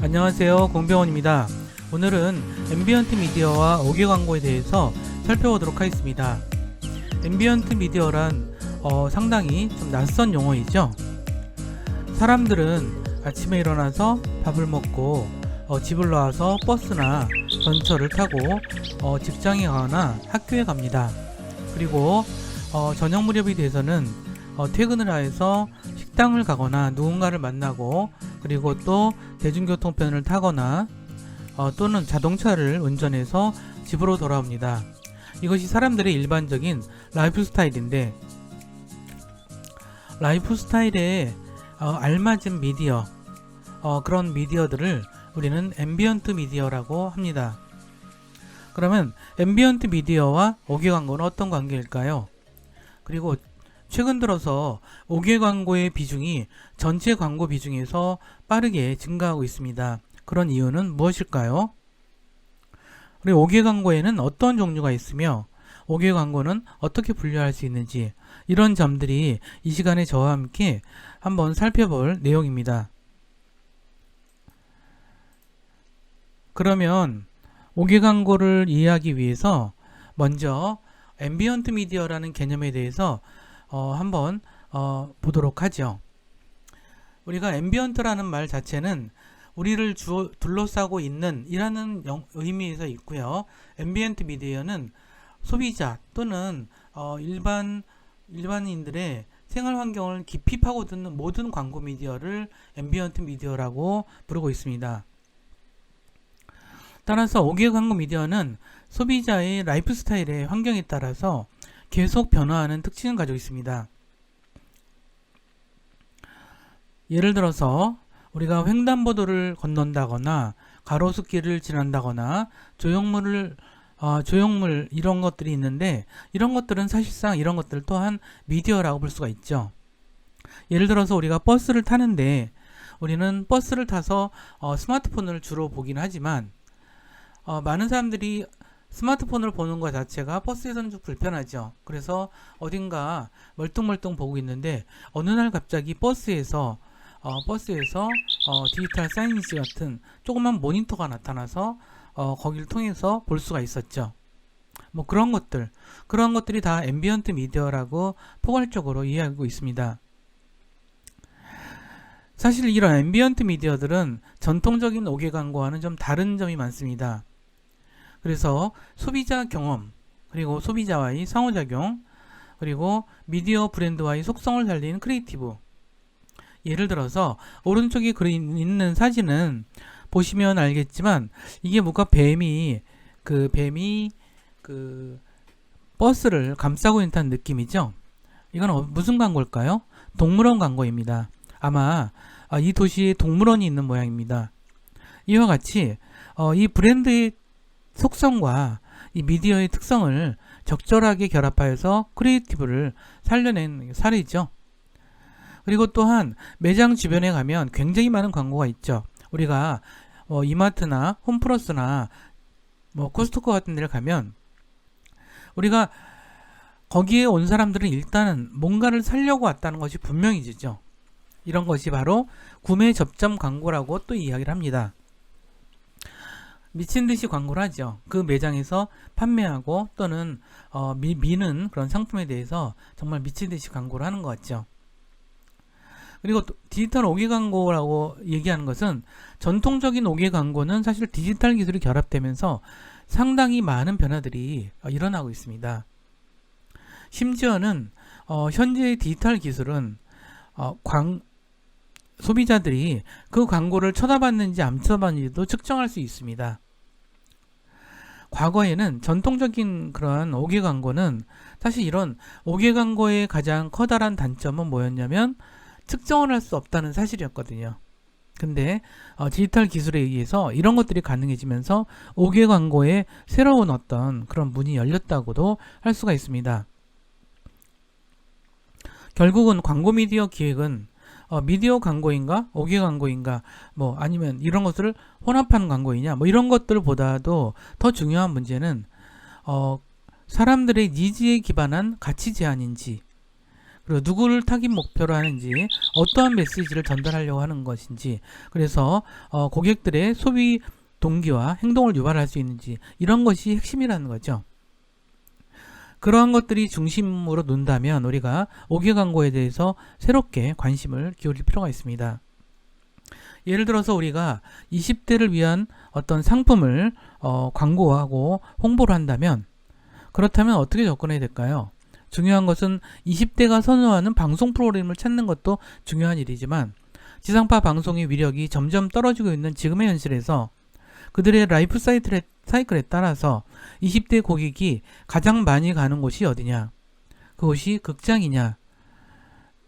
안녕하세요, 공병원입니다. 오늘은 앰비언트 미디어와 5개 광고에 대해서 살펴보도록 하겠습니다. 앰비언트 미디어란 상당히 좀 낯선 용어이죠. 사람들은 아침에 일어나서 밥을 먹고 집을 나와서 버스나 전철을 타고 직장에 가거나 학교에 갑니다. 그리고 저녁 무렵이 돼서는 퇴근을 해서 식당을 가거나 누군가를 만나고, 그리고 또 대중교통편을 타거나 또는 자동차를 운전해서 집으로 돌아옵니다. 이것이 사람들의 일반적인 라이프 스타일인데, 라이프 스타일에 알맞은 미디어, 그런 미디어들을 우리는 앰비언트 미디어라고 합니다. 그러면 앰비언트 미디어와 5개 광고는 어떤 관계일까요? 그리고 최근 들어서 5개 광고의 비중이 전체 광고 비중에서 빠르게 증가하고 있습니다. 그런 이유는 무엇일까요? 우리 5개 광고에는 어떤 종류가 있으며 5개 광고는 어떻게 분류할 수 있는지, 이런 점들이 이 시간에 저와 함께 한번 살펴볼 내용입니다. 그러면 5개 광고를 이해하기 위해서 먼저 앰비언트 미디어라는 개념에 대해서 한번 보도록 하죠. 우리가 앰비언트라는 말 자체는 우리를 둘러싸고 있는 이라는 의미에서 있고요. 앰비언트 미디어는 소비자 또는 일반인들의 생활 환경을 깊이 파고드는 모든 광고 미디어를 앰비언트 미디어라고 부르고 있습니다. 따라서 5개 광고 미디어는 소비자의 라이프 스타일의 환경에 따라서 계속 변화하는 특징을 가지고 있습니다. 예를 들어서 우리가 횡단보도를 건넌다거나 가로수길을 지난다거나 조형물 이런 것들이 있는데, 이런 것들은 사실상 이런 것들 또한 미디어라고 볼 수가 있죠. 예를 들어서 우리가 버스를 타는데, 우리는 버스를 타서 스마트폰을 주로 보긴 하지만 많은 사람들이 스마트폰을 보는 것 자체가 버스에서는 좀 불편하죠. 그래서 어딘가 멀뚱멀뚱 보고 있는데 어느 날 갑자기 버스에서 디지털 사이니지 같은 조그만 모니터가 나타나서 거기를 통해서 볼 수가 있었죠. 뭐 그런 것들이 다 앰비언트 미디어라고 포괄적으로 이해하고 있습니다. 사실 이런 앰비언트 미디어들은 전통적인 5개 광고와는 좀 다른 점이 많습니다. 그래서 소비자 경험, 그리고 소비자와의 상호작용, 그리고 미디어 브랜드와의 속성을 살리는 크리에이티브. 예를 들어서 오른쪽에 있는 사진은 보시면 알겠지만, 이게 뭔가 뱀이 버스를 감싸고 있는 느낌이죠. 이건 무슨 광고일까요? 동물원 광고입니다. 아마 이 도시에 동물원이 있는 모양입니다. 이와 같이 이 브랜드의 속성과 이 미디어의 특성을 적절하게 결합하여서 크리에이티브를 살려낸 사례죠. 그리고 또한 매장 주변에 가면 굉장히 많은 광고가 있죠. 우리가 이마트나 홈플러스나 코스트코 같은 데를 가면 우리가 거기에 온 사람들은 일단은 뭔가를 사려고 왔다는 것이 분명해지죠. 이런 것이 바로 구매 접점 광고라고 또 이야기를 합니다. 미친듯이 광고를 하죠. 그 매장에서 판매하고 또는 미는 그런 상품에 대해서 정말 미친듯이 광고를 하는 것 같죠. 그리고 디지털 5개 광고라고 얘기하는 것은, 전통적인 5개 광고는 사실 디지털 기술이 결합되면서 상당히 많은 변화들이 일어나고 있습니다. 심지어는 현재의 디지털 기술은 소비자들이 그 광고를 쳐다봤는지 안 쳐다봤는지도 측정할 수 있습니다. 과거에는 전통적인 그러한 5개 광고는, 사실 이런 5개 광고의 가장 커다란 단점은 뭐였냐면 측정을 할 수 없다는 사실이었거든요. 근데 디지털 기술에 의해서 이런 것들이 가능해지면서 5개 광고에 새로운 어떤 그런 문이 열렸다고도 할 수가 있습니다. 결국은 광고 미디어 기획은 미디어 광고인가 5개 광고인가, 아니면 이런 것들을 혼합한 광고이냐, 이런 것들보다도 더 중요한 문제는 사람들의 니즈에 기반한 가치 제한인지, 그리고 누구를 타깃 목표로 하는지, 어떠한 메시지를 전달하려고 하는 것인지, 그래서 고객들의 소비 동기와 행동을 유발할 수 있는지, 이런 것이 핵심이라는 거죠. 그러한 것들이 중심으로 논다면 우리가 5개 광고에 대해서 새롭게 관심을 기울일 필요가 있습니다. 예를 들어서 우리가 20대를 위한 어떤 상품을 광고하고 홍보를 한다면, 그렇다면 어떻게 접근해야 될까요? 중요한 것은 20대가 선호하는 방송 프로그램을 찾는 것도 중요한 일이지만, 지상파 방송의 위력이 점점 떨어지고 있는 지금의 현실에서 그들의 라이프 사이클에 따라서 20대 고객이 가장 많이 가는 곳이 어디냐? 그곳이 극장이냐?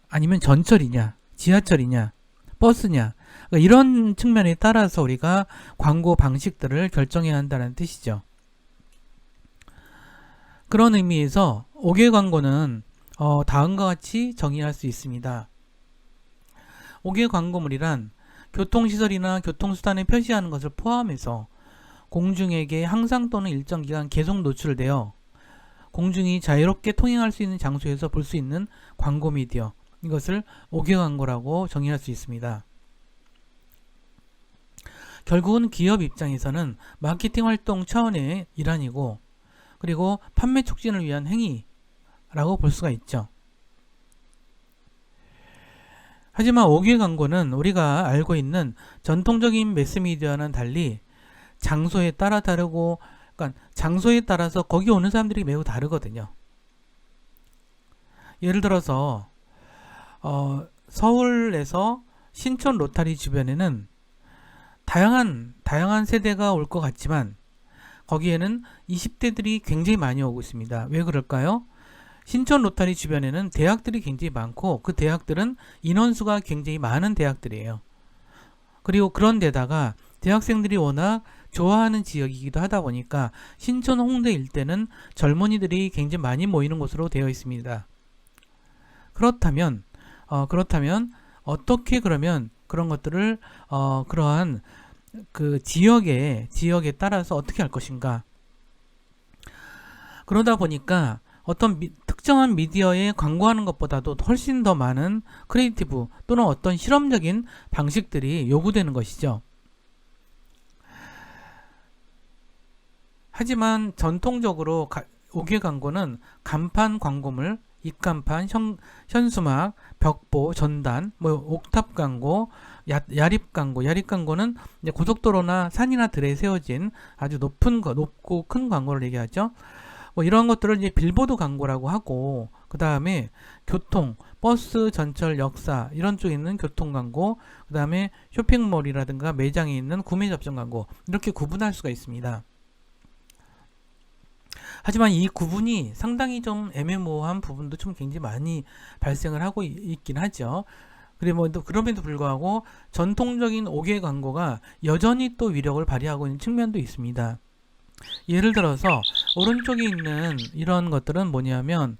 아니면 전철이냐? 지하철이냐? 버스냐? 그러니까 이런 측면에 따라서 우리가 광고 방식들을 결정해야 한다는 뜻이죠. 그런 의미에서 5개 광고는 다음과 같이 정의할 수 있습니다. 5개 광고물이란 교통시설이나 교통수단에 표시하는 것을 포함해서 공중에게 항상 또는 일정 기간 계속 노출되어 공중이 자유롭게 통행할 수 있는 장소에서 볼 수 있는 광고 미디어, 이것을 5개 광고라고 정의할 수 있습니다. 결국은 기업 입장에서는 마케팅 활동 차원의 일환이고, 그리고 판매 촉진을 위한 행위라고 볼 수가 있죠. 하지만 5개 광고는 우리가 알고 있는 전통적인 매스미디어와는 달리 장소에 따라 다르고, 그러니까 장소에 따라서 거기 오는 사람들이 매우 다르거든요. 예를 들어서 서울에서 신촌 로타리 주변에는 다양한 세대가 올 것 같지만 거기에는 20대들이 굉장히 많이 오고 있습니다. 왜 그럴까요? 신촌 로타리 주변에는 대학들이 굉장히 많고, 그 대학들은 인원수가 굉장히 많은 대학들이에요. 그리고 그런 데다가 대학생들이 워낙 좋아하는 지역이기도 하다 보니까 신촌 홍대 일대는 젊은이들이 굉장히 많이 모이는 곳으로 되어 있습니다. 그렇다면 어떻게 그러면 그런 것들을 그러한 그 지역에 따라서 어떻게 할 것인가? 그러다 보니까 어떤 특정한 미디어에 광고하는 것보다도 훨씬 더 많은 크리에이티브 또는 어떤 실험적인 방식들이 요구되는 것이죠. 하지만 전통적으로 5개 광고는 간판 광고물, 입간판, 현수막, 벽보, 전단, 옥탑 광고, 야립 광고. 야립 광고는 이제 고속도로나 산이나 들에 세워진 아주 높고 큰 광고를 얘기하죠. 이런 것들을 이제 빌보드 광고라고 하고, 그 다음에 교통, 버스, 전철, 역사 이런 쪽에 있는 교통 광고, 그 다음에 쇼핑몰이라든가 매장에 있는 구매 접종 광고, 이렇게 구분할 수가 있습니다. 하지만 이 구분이 상당히 좀 애매모호한 부분도 좀 굉장히 많이 발생을 하고 있긴 하죠. 그럼에도 불구하고 전통적인 5개 광고가 여전히 또 위력을 발휘하고 있는 측면도 있습니다. 예를 들어서 오른쪽에 있는 이런 것들은 뭐냐면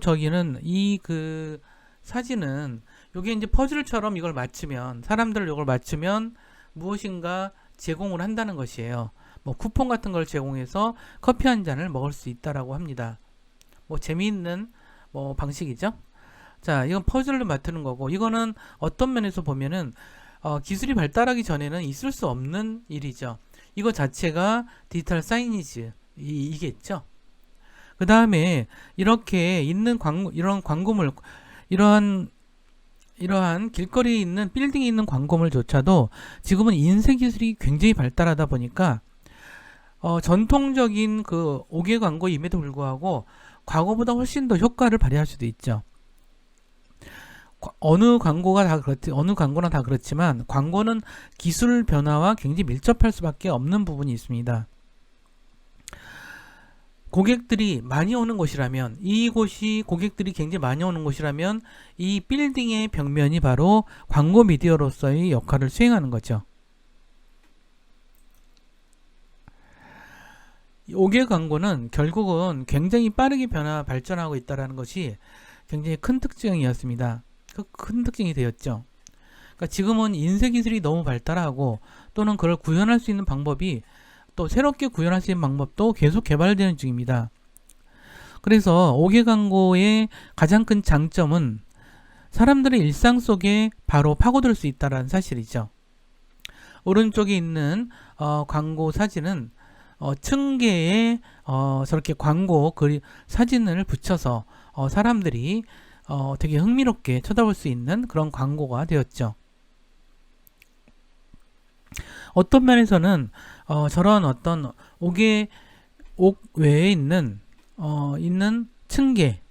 저기는 그 사진은 요게 이제 퍼즐처럼 이걸 맞추면, 사람들 이걸 맞추면 무엇인가 제공을 한다는 것이에요. 쿠폰 같은 걸 제공해서 커피 한 잔을 먹을 수 있다라고 합니다. 재미있는 방식이죠. 자, 이건 퍼즐로 맞추는 거고, 이거는 어떤 면에서 보면은 기술이 발달하기 전에는 있을 수 없는 일이죠. 이거 자체가 디지털 사이니지 이겠죠. 그 다음에 이렇게 있는 이런 광고물, 이러한 길거리에 있는 빌딩에 있는 광고물조차도 지금은 인쇄 기술이 굉장히 발달하다 보니까 전통적인 그 5개 광고임에도 불구하고 과거보다 훨씬 더 효과를 발휘할 수도 있죠. 어느 광고나 다 그렇지만 광고는 기술 변화와 굉장히 밀접할 수밖에 없는 부분이 있습니다. 고객들이 많이 오는 곳이라면, 이곳이 고객들이 굉장히 많이 오는 곳이라면 이 빌딩의 벽면이 바로 광고 미디어로서의 역할을 수행하는 거죠. 5개 광고는 결국은 굉장히 빠르게 발전하고 있다는 것이 굉장히 큰 특징이었습니다. 큰 특징이 되었죠. 그러니까 지금은 인쇄 기술이 너무 발달하고, 또는 그걸 구현할 수 있는 방법이, 또 새롭게 구현할 수 있는 방법도 계속 개발되는 중입니다. 그래서 5개 광고의 가장 큰 장점은 사람들의 일상 속에 바로 파고들 수 있다는 사실이죠. 오른쪽에 있는 광고 사진은 층계에 저렇게 광고 사진을 붙여서 사람들이 되게 흥미롭게 쳐다볼 수 있는 그런 광고가 되었죠. 어떤 면에서는 저런 어떤 옥 외에 있는 층계,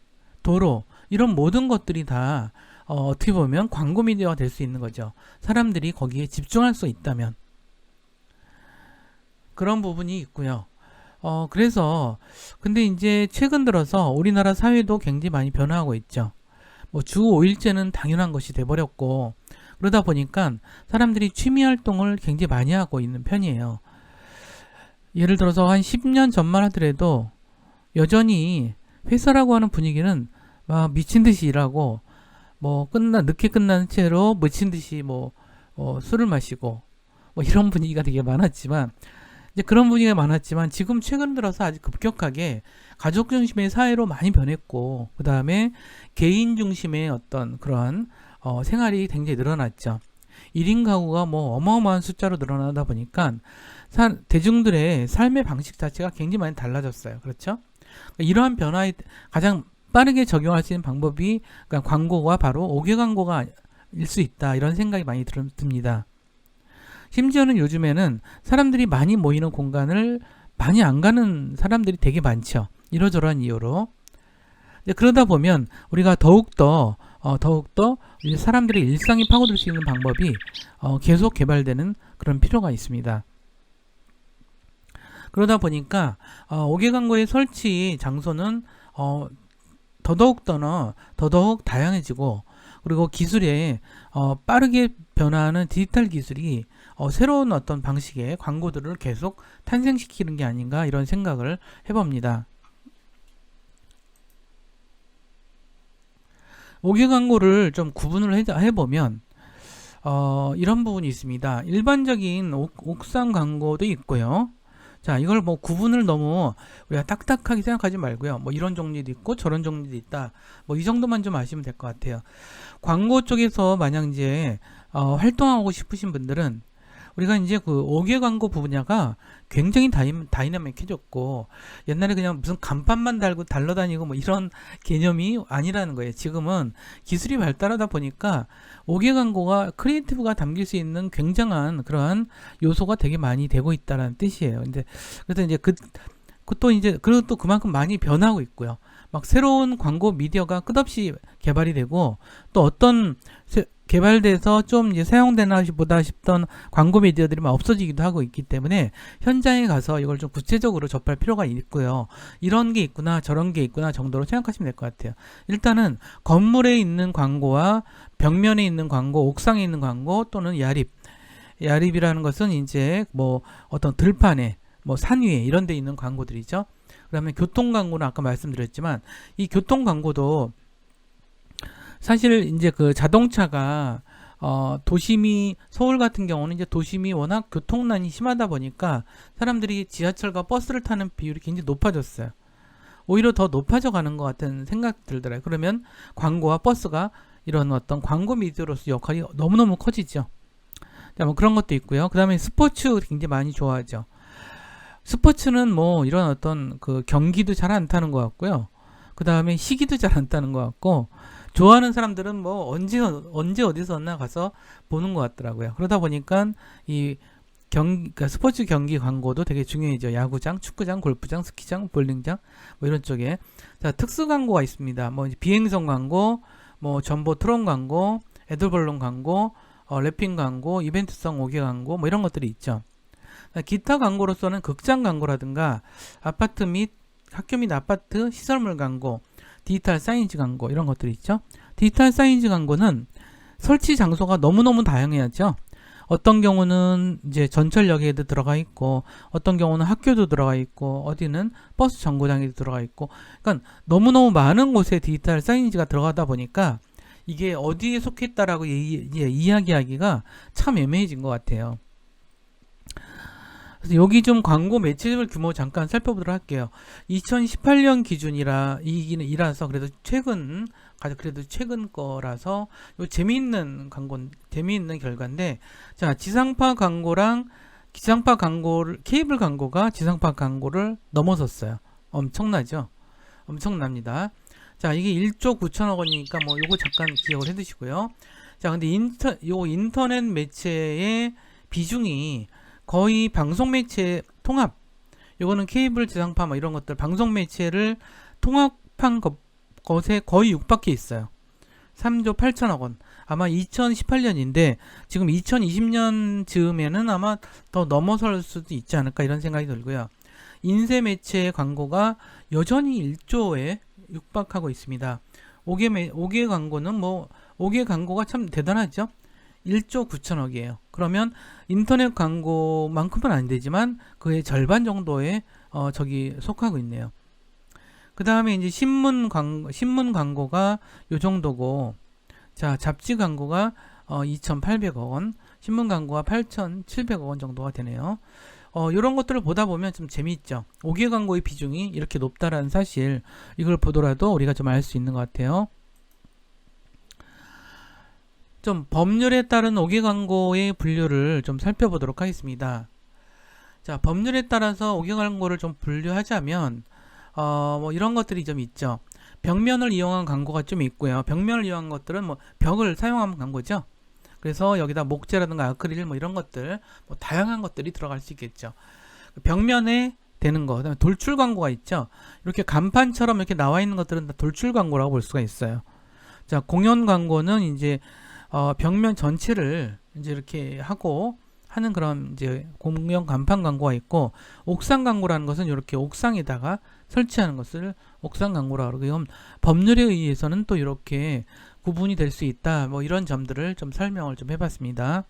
도로 이런 모든 것들이 다 어떻게 보면 광고 미디어가 될 수 있는 거죠. 사람들이 거기에 집중할 수 있다면 그런 부분이 있고요. 그래서 근데 이제 최근 들어서 우리나라 사회도 굉장히 많이 변화하고 있죠. 뭐 주 5일제는 당연한 것이 돼버렸고 그러다 보니까 사람들이 취미 활동을 굉장히 많이 하고 있는 편이에요. 예를 들어서 한 10년 전만 하더라도 여전히 회사라고 하는 분위기는 막 미친 듯이 일하고 뭐 늦게 끝난 채로 미친 듯이 술을 마시고 뭐 이런 분위기가 되게 많았지만 이제 그런 분위기가 많았지만 지금 최근 들어서 아주 급격하게 가족 중심의 사회로 많이 변했고 그 다음에 개인 중심의 어떤 그러한 생활이 굉장히 늘어났죠. 1인 가구가 뭐 어마어마한 숫자로 늘어나다 보니까 대중들의 삶의 방식 자체가 굉장히 많이 달라졌어요. 그렇죠? 이러한 변화에 가장 빠르게 적용할 수 있는 방법이 그러니까 광고가 바로 5개 광고가 일 수 있다 이런 생각이 많이 듭니다. 심지어는 요즘에는 사람들이 많이 모이는 공간을 많이 안 가는 사람들이 되게 많죠. 이러저러한 이유로. 그러다 보면 우리가 더욱더 사람들의 일상에 파고들 수 있는 방법이 계속 개발되는 그런 필요가 있습니다. 그러다 보니까 5개 광고의 설치 장소는 더더욱 다양해지고 그리고 기술에 빠르게 변화하는 디지털 기술이 새로운 어떤 방식의 광고들을 계속 탄생시키는 게 아닌가 이런 생각을 해봅니다. 5개 광고를 좀 구분을 해보면 이런 부분이 있습니다. 일반적인 옥상 광고도 있고요. 자, 이걸 뭐 구분을 너무 우리가 딱딱하게 생각하지 말고요. 뭐 이런 종류도 있고 저런 종류도 있다. 뭐 이 정도만 좀 아시면 될 것 같아요. 광고 쪽에서 만약 이제 활동하고 싶으신 분들은 우리가 이제 그 5개 광고 분야가 굉장히 다이나믹해졌고 옛날에 그냥 무슨 간판만 달고 달러다니고 뭐 이런 개념이 아니라는 거예요. 지금은 기술이 발달하다 보니까 5개 광고가 크리에이티브가 담길 수 있는 굉장한 그러한 요소가 되게 많이 되고 있다는 뜻이에요. 근데 그래서 이제 그리고 또 그만큼 많이 변하고 있고요. 막 새로운 광고 미디어가 끝없이 개발이 되고 또 어떤 개발돼서 좀 이제 사용되나 보다 싶던 광고 미디어들이 막 없어지기도 하고 있기 때문에 현장에 가서 이걸 좀 구체적으로 접할 필요가 있고요. 이런 게 있구나 저런 게 있구나 정도로 생각하시면 될 것 같아요. 일단은 건물에 있는 광고와 벽면에 있는 광고, 옥상에 있는 광고 또는 야립이라는 것은 이제 뭐 어떤 들판에 뭐 산 위에 이런 데 있는 광고들이죠. 그다음에 교통 광고는 아까 말씀드렸지만 이 교통 광고도 사실 이제 그 자동차가 도심이 서울 같은 경우는 이제 도심이 워낙 교통난이 심하다 보니까 사람들이 지하철과 버스를 타는 비율이 굉장히 높아졌어요. 오히려 더 높아져 가는 것 같은 생각 들더라고요. 그러면 광고와 버스가 이런 어떤 광고 미디어로서 역할이 너무너무 커지죠. 자, 뭐 그런 것도 있고요. 그 다음에 스포츠 굉장히 많이 좋아하죠. 스포츠는 뭐 이런 어떤 그 경기도 잘 안 타는 것 같고요. 그 다음에 시기도 잘 안 타는 것 같고 좋아하는 사람들은 뭐 언제 어디서나 가서 보는 것 같더라고요. 그러다 보니까 그러니까 스포츠 경기 광고도 되게 중요해져. 야구장, 축구장, 골프장, 스키장, 볼링장 뭐 이런 쪽에 자 특수 광고가 있습니다. 뭐 비행선 광고, 뭐 전보 트론 광고, 애들벌룬 광고, 랩핑 광고, 이벤트성 5개 광고 뭐 이런 것들이 있죠. 기타 광고로서는 극장 광고라든가 아파트 및 학교 및 아파트 시설물 광고, 디지털 사이즈 광고 이런 것들이 있죠. 디지털 사이즈 광고는 설치 장소가 너무너무 다양해야죠. 어떤 경우는 이제 전철역에도 들어가 있고 어떤 경우는 학교도 들어가 있고 어디는 버스 정거장에도 들어가 있고 그러니까 너무너무 많은 곳에 디지털 사이니지가 들어가다 보니까 이게 어디에 속했다라고 이야기하기가 참 애매해진 것 같아요. 그래서 여기 좀 광고 매체별 규모 잠깐 살펴보도록 할게요. 2018년 기준이라서 그래도 최근 거라서 요 재미있는 결과인데, 자, 케이블 광고가 지상파 광고를 넘어섰어요. 엄청나죠? 엄청납니다. 자, 이게 1조 9천억 원이니까 뭐 요거 잠깐 기억을 해 두시고요. 자, 근데 인터넷 매체의 비중이 거의 방송 매체 통합, 요거는 케이블, 지상파 뭐 이런 것들 방송 매체를 통합한 것에 거의 육박해 있어요. 3조 8천억 원. 아마 2018년인데 지금 2020년 즈음에는 아마 더 넘어설 수도 있지 않을까 이런 생각이 들고요. 인쇄 매체의 광고가 여전히 1조에 육박하고 있습니다. 5개 광고가 참 대단하죠. 1조 9천억이에요. 그러면 인터넷 광고만큼은 안 되지만 그의 절반 정도에 저기 속하고 있네요. 그 다음에 이제 신문 광고가 요 정도고, 자, 잡지 광고가 2,800억 원, 신문 광고가 8,700억 원 정도가 되네요. 이런 것들을 보다 보면 좀 재미있죠. 5개 광고의 비중이 이렇게 높다라는 사실, 이걸 보더라도 우리가 좀 알 수 있는 것 같아요. 좀 법률에 따른 5개 광고의 분류를 좀 살펴보도록 하겠습니다. 자, 법률에 따라서 5개 광고를 좀 분류하자면 뭐 이런 것들이 좀 있죠. 벽면을 이용한 광고가 좀 있고요. 벽면을 이용한 것들은 뭐 벽을 사용한 광고죠. 그래서 여기다 목재라든가 아크릴 뭐 이런 것들, 뭐 다양한 것들이 들어갈 수 있겠죠. 벽면에 되는 거, 그다음에 돌출 광고가 있죠. 이렇게 간판처럼 이렇게 나와 있는 것들은 다 돌출 광고라고 볼 수가 있어요. 자, 공연 광고는 이제 벽면 전체를 이제 이렇게 하는 그런 이제 공연 간판 광고가 있고, 옥상 광고라는 것은 이렇게 옥상에다가 설치하는 것을 옥상 광고라고 그러고, 법률에 의해서는 또 이렇게 구분이 될 수 있다. 뭐 이런 점들을 좀 설명을 좀 해봤습니다.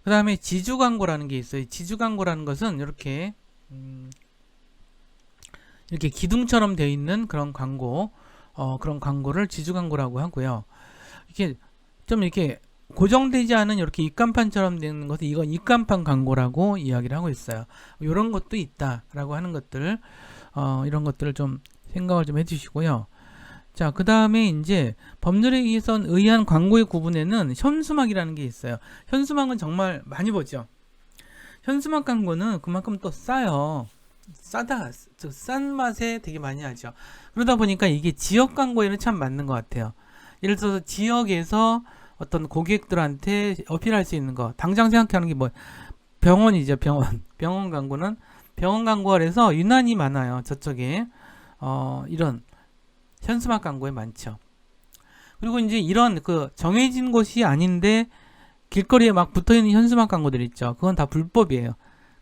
그 다음에 지주 광고라는 게 있어요. 지주 광고라는 것은 이렇게 기둥처럼 되어 있는 그런 그런 광고를 지주 광고라고 하고요. 이렇게 고정되지 않은 이렇게 입간판처럼 되는 것은 이건 입간판 광고라고 이야기를 하고 있어요. 이런 것도 있다라고 하는 것들, 이런 것들을 좀 생각을 좀 해주시고요. 자, 그 다음에 이제 법률에 의한 광고의 구분에는 현수막이라는 게 있어요. 현수막은 정말 많이 보죠. 현수막 광고는 그만큼 또 싸요. 싼 맛에 되게 많이 하죠. 그러다 보니까 이게 지역 광고에는 참 맞는 것 같아요. 예를 들어서 지역에서 어떤 고객들한테 어필할 수 있는 거, 당장 생각하는 게 뭐 병원이죠. 병원 광고는 병원 광고가 그래서 유난히 많아요. 저쪽에 이런 현수막 광고에 많죠. 그리고 이제 이런 정해진 곳이 아닌데 길거리에 막 붙어있는 현수막 광고들 있죠. 그건 다 불법이에요.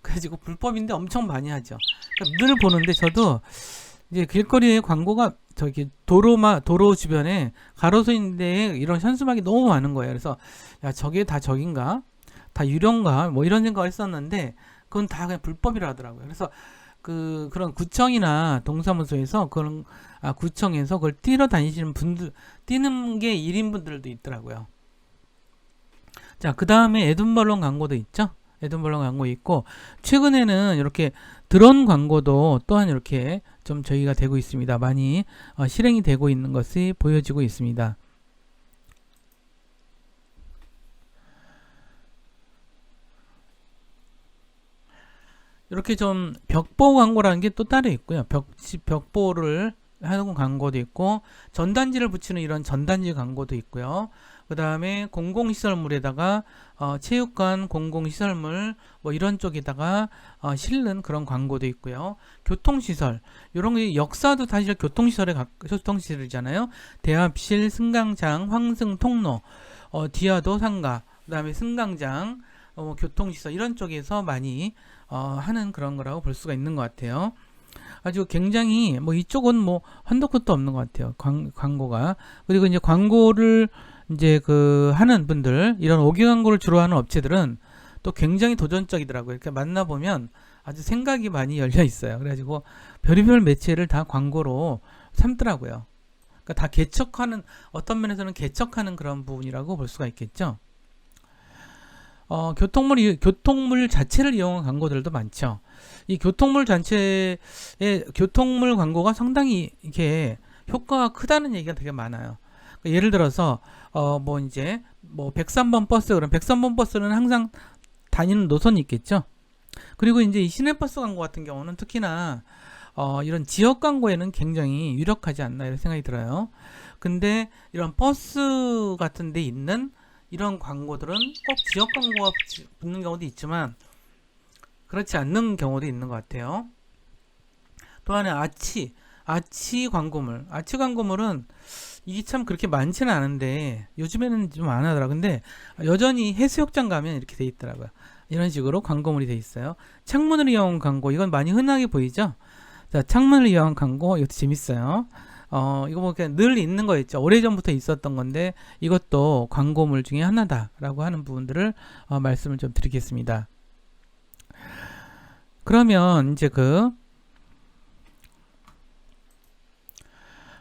그래가지고 불법인데 엄청 많이 하죠. 그러니까 늘 보는데 저도 이제 길거리에 광고가 저기 도로 주변에 가로수인데 이런 현수막이 너무 많은 거예요. 그래서 야, 저게 다 저긴가? 다 유령가? 뭐 이런 생각을 했었는데 그건 다 그냥 불법이라 하더라고요. 그래서 그런 구청이나 동사무소에서 구청에서 그걸 뛰러 다니시는 분들, 뛰는 게 1인분들도 있더라고요. 자, 그 다음에 에든벌런 광고도 있죠. 에든벌런 광고 있고, 최근에는 이렇게 드론 광고도 또한 이렇게 좀 저희가 되고 있습니다. 많이 실행이 되고 있는 것이 보여지고 있습니다. 이렇게 좀 벽보 광고라는 게 또 따로 있고요. 벽보를 하는 광고도 있고, 전단지를 붙이는 이런 전단지 광고도 있고요. 그 다음에 공공시설물에다가 체육관, 공공시설물 뭐 이런 쪽에다가 실는 그런 광고도 있고요. 교통시설, 이런 게 역사도 사실 교통시설이잖아요. 대합실, 승강장, 황승 통로, 디아도 상가, 그 다음에 승강장, 교통시설 이런 쪽에서 많이 하는 그런 거라고 볼 수가 있는 것 같아요. 아주 굉장히 이쪽은 한도 끝도 없는 것 같아요. 광고가. 그리고 이제 광고를 이제 하는 분들, 이런 5개 광고를 주로 하는 업체들은 또 굉장히 도전적이더라고요. 이렇게 만나보면 아주 생각이 많이 열려 있어요. 그래가지고 별의별 매체를 다 광고로 삼더라고요. 그러니까 다 어떤 면에서는 개척하는 그런 부분이라고 볼 수가 있겠죠. 교통물 자체를 이용한 광고들도 많죠. 이 교통물 자체의 교통물 광고가 상당히 이게 효과가 크다는 얘기가 되게 많아요. 예를 들어서 뭐 이제 뭐 103번 버스, 그럼 103번 버스는 항상 다니는 노선이 있겠죠. 그리고 이제 이 시내버스 광고 같은 경우는 특히나 이런 지역 광고에는 굉장히 유력하지 않나 이런 생각이 들어요. 근데 이런 버스 같은 데 있는 이런 광고들은 꼭 지역 광고가 붙는 경우도 있지만 그렇지 않는 경우도 있는 것 같아요. 또 하나 아치 광고물은 이게 참 그렇게 많지는 않은데 요즘에는 좀 안 하더라. 근데 여전히 해수욕장 가면 이렇게 돼 있더라고요. 이런 식으로 광고물이 돼 있어요. 창문을 이용한 광고, 이건 많이 흔하게 보이죠. 자, 창문을 이용한 광고, 이것도 재밌어요. 이거 뭐 그냥 늘 있는 거 있죠. 오래전부터 있었던 건데 이것도 광고물 중에 하나다라고 하는 부분들을 말씀을 좀 드리겠습니다. 그러면 이제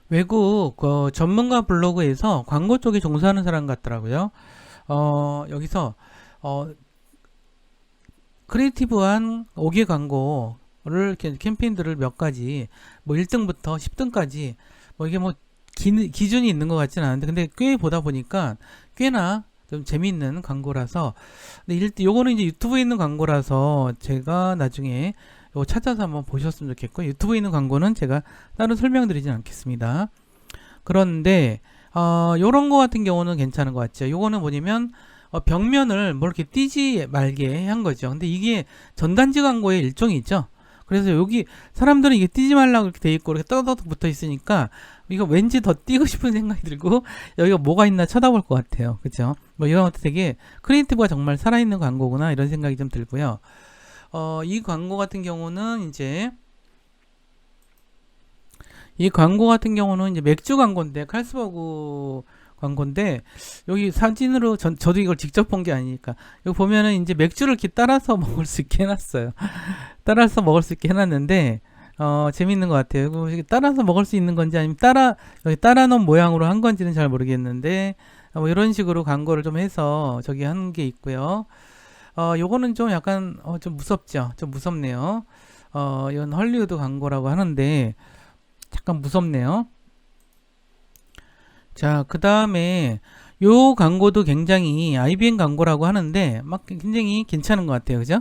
외국 전문가 블로그에서 광고 쪽에 종사하는 사람 같더라고요. 여기서 크리에이티브한 5개 광고를 캠페인들을 몇 가지 뭐 1등부터 10등까지 뭐 이게 뭐 기준이 있는 것 같지는 않은데 근데 꽤 보다 보니까 꽤나 좀 재미있는 광고라서 근데 요거는 이제 유튜브에 있는 광고라서 제가 나중에 요거 찾아서 한번 보셨으면 좋겠고 유튜브에 있는 광고는 제가 따로 설명드리진 않겠습니다. 그런데 요런 거 같은 경우는 괜찮은 것 같죠. 요거는 뭐냐면 벽면을 뭐 이렇게 띄지 말게 한 거죠. 근데 이게 전단지 광고의 일종이죠. 그래서 여기 사람들은 이게 띄지 말라고 이렇게 돼 있고 이렇게 떠덕떠덕 붙어 있으니까 이거 왠지 더 띄고 싶은 생각이 들고 여기가 뭐가 있나 쳐다볼 것 같아요. 그죠? 뭐 이런 것도 되게 크리에이티브가 정말 살아있는 광고구나 이런 생각이 좀 들고요. 이 광고 같은 경우는 이제 맥주 광고인데 칼스버그 광고인데 여기 사진으로 저도 이걸 직접 본 게 아니니까 여기 보면은 이제 맥주를 이렇게 따라서 먹을 수 있게 해놨어요. 따라서 먹을 수 있게 해놨는데 재밌는 것 같아요. 이거 따라서 먹을 수 있는 건지 아니면 여기 따라 놓은 모양으로 한 건지는 잘 모르겠는데 뭐 이런 식으로 광고를 좀 해서 저기 한 게 있고요. 요거는 좀 약간 좀 무섭죠. 좀 무섭네요. 이건 헐리우드 광고라고 하는데 잠깐 무섭네요. 자, 그 다음에 요 광고도 굉장히 IBM 광고라고 하는데 막 굉장히 괜찮은 것 같아요. 그죠?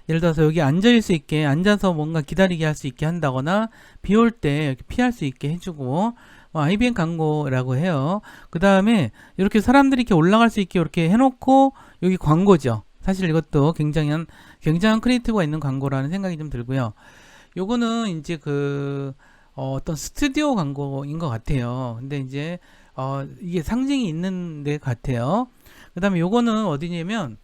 예를 들어서 여기 앉을 수 있게 앉아서 뭔가 기다리게 할 수 있게 한다거나 비 올 때 피할 수 있게 해주고 IBM 광고라고 해요. 그 다음에 이렇게 사람들이 이렇게 올라갈 수 있게 이렇게 해놓고 여기 광고죠. 사실 이것도 굉장한 크리에이티브가 있는 광고라는 생각이 좀 들고요. 요거는 이제 어떤 스튜디오 광고인 것 같아요. 근데 이제 이게 상징이 있는 데 같아요. 그 다음에 요거는 어디냐면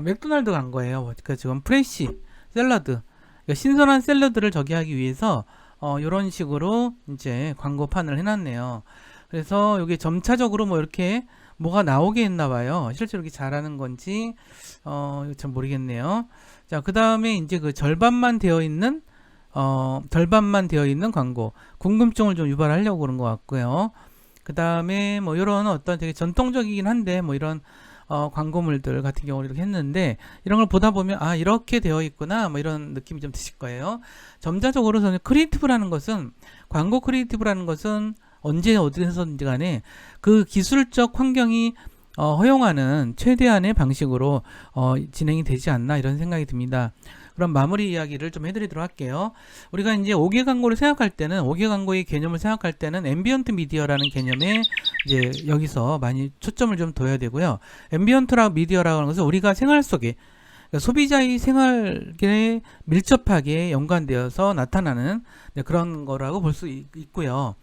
맥도날드 광고예요. 그러니까 지금 프레시 샐러드, 그러니까 신선한 샐러드를 저기 하기 위해서 요런 식으로 이제 광고판을 해놨네요. 그래서 여기 점차적으로 뭐 이렇게 뭐가 나오게 했나봐요. 실제로 이렇게 잘하는 건지 참 모르겠네요. 자, 그 다음에 이제 절반만 되어 있는 광고, 궁금증을 좀 유발하려고 그런 것 같고요. 그 다음에 뭐 이런 어떤 되게 전통적이긴 한데 뭐 이런 광고물들 같은 경우를 이렇게 했는데 이런 걸 보다 보면 이렇게 되어 있구나 뭐 이런 느낌이 좀 드실 거예요. 점자적으로 저는 광고 크리에이티브라는 것은 언제 어디서든지 간에 그 기술적 환경이 허용하는 최대한의 방식으로 진행이 되지 않나 이런 생각이 듭니다. 그럼 마무리 이야기를 좀 해드리도록 할게요. 우리가 이제 5개 광고를 생각할 때는 5개 광고의 개념을 생각할 때는 앰비언트 미디어라는 개념에 이제 여기서 많이 초점을 좀 둬야 되고요. 앰비언트 미디어라고 하는 것은 우리가 생활 속에 그러니까 소비자의 생활에 밀접하게 연관되어서 나타나는 그런 거라고 볼 수 있고요.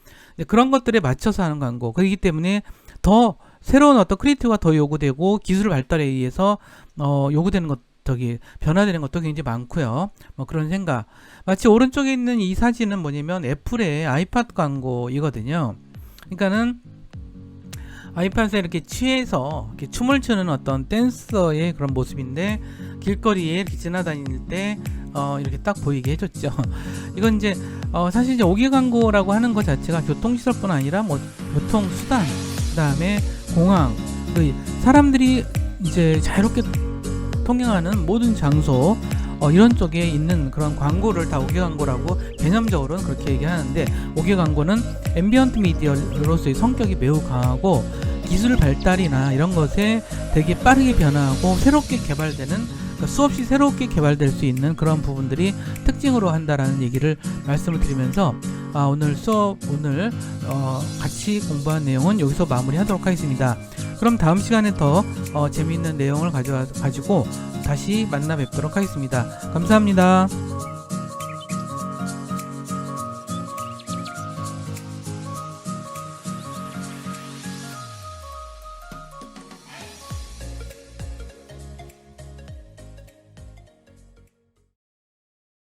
그런 것들에 맞춰서 하는 광고. 그렇기 때문에 더 새로운 어떤 크리에이티브가 더 요구되고 기술 발달에 의해서 요구되는 것 변화되는 것도 굉장히 많고요. 뭐 그런 생각. 마치 오른쪽에 있는 이 사진은 뭐냐면 애플의 아이팟 광고이거든요. 그러니까는 아이팟에 이렇게 취해서 이렇게 춤을 추는 어떤 댄서의 그런 모습인데 길거리에 이렇게 지나다닐 때 이렇게 딱 보이게 해줬죠. 이건 이제 사실 이제 5개 광고라고 하는 것 자체가 교통시설뿐 아니라 뭐 교통수단, 그 다음에 공항, 사람들이 이제 자유롭게 통행하는 모든 장소 이런 쪽에 있는 그런 광고를 다 5개 광고라고 개념적으로는 그렇게 얘기하는데, 5개 광고는 앰비언트 미디어로서의 성격이 매우 강하고 기술 발달이나 이런 것에 되게 빠르게 변화하고 새롭게 개발되는, 그러니까 수없이 새롭게 개발될 수 있는 그런 부분들이 특징으로 한다라는 얘기를 말씀을 드리면서 오늘 수업 같이 공부한 내용은 여기서 마무리하도록 하겠습니다. 그럼 다음 시간에 더 재미있는 내용을 가지고 다시 만나 뵙도록 하겠습니다. 감사합니다.